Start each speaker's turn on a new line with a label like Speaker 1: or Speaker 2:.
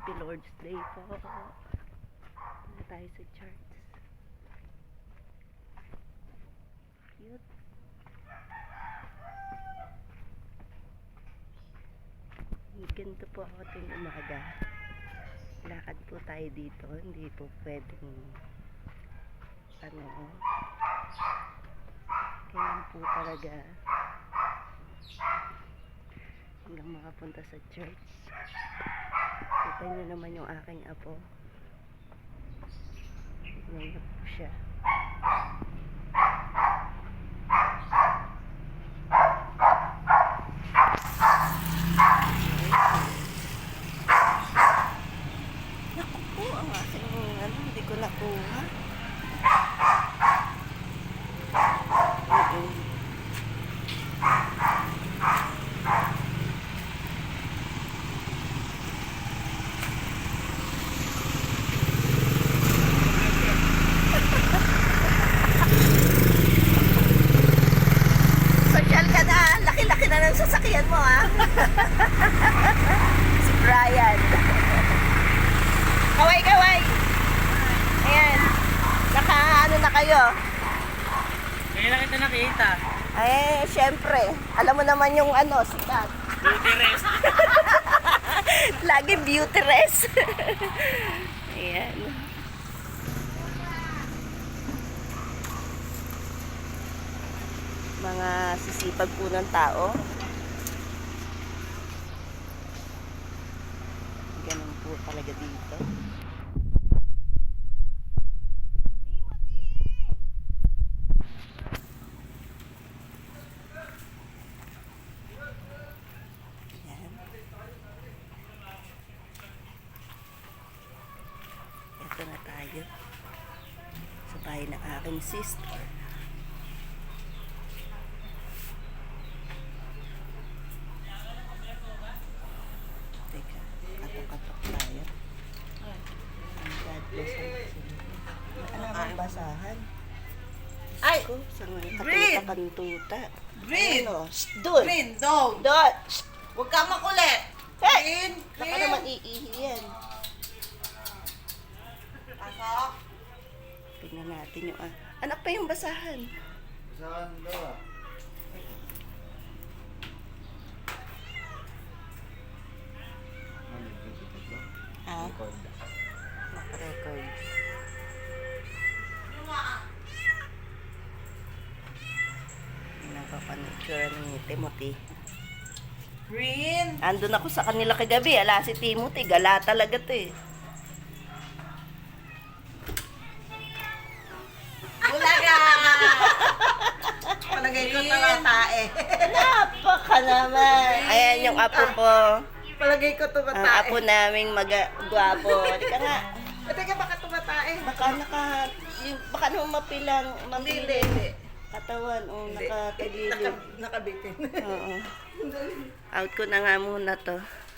Speaker 1: Happy Lord's Day po. Punta tayo sa church. Cute. Ganito po ako tuwing umaga. Lakad po tayo dito. Hindi po pwedeng ganyan po talaga hanggang makapunta sa church. Kita nyo naman yung aking apo. Ngayon na po siya. Naku po, ang aking hindi ko nakuha. Sasakyan mo si Brian. Kaway. Ayan. Ano na kayo?
Speaker 2: Kaya lang kita nakita.
Speaker 1: Ay, syempre. Alam mo naman yung sikat.
Speaker 2: Beauty rest.
Speaker 1: Lagi beauty rest. Ayan. Mga sisipag po ng tao. Ganun po talaga dito. Ayan. Ito na tayo sa bahay ng aking sister. Basahan.
Speaker 3: Ay!
Speaker 1: Ko, sa mga
Speaker 3: Green!
Speaker 1: katuta-kantuta.
Speaker 3: Green!
Speaker 1: Doon!
Speaker 3: Green, down!
Speaker 1: Doon!
Speaker 3: Huwag ka makulit!
Speaker 1: Hey!
Speaker 3: Green!
Speaker 1: Baka naman iihi yan.
Speaker 3: Pasok!
Speaker 1: Tignan natin yung... anak pa yung basahan.
Speaker 4: Basahan daw.
Speaker 1: Ha? Naka-record. Napapanood ni Timothy.
Speaker 3: Green!
Speaker 1: Andun ako sa kanila kagabi. Ala si Timothy. Gala talaga to eh.
Speaker 3: Bulaga! Palagay ko tae.
Speaker 1: Napaka naman. Ayan yung apo po.
Speaker 3: Palagay ko
Speaker 1: Ang
Speaker 3: tumatae.
Speaker 1: apo naming gwapo. Di ka nga.
Speaker 3: Teka, baka tumatae.
Speaker 1: Baka naman mapilang.
Speaker 3: Hindi.
Speaker 1: Katawan. Nakatagilid.
Speaker 3: Nakabitin.
Speaker 1: Oo. Out ko na nga muna to.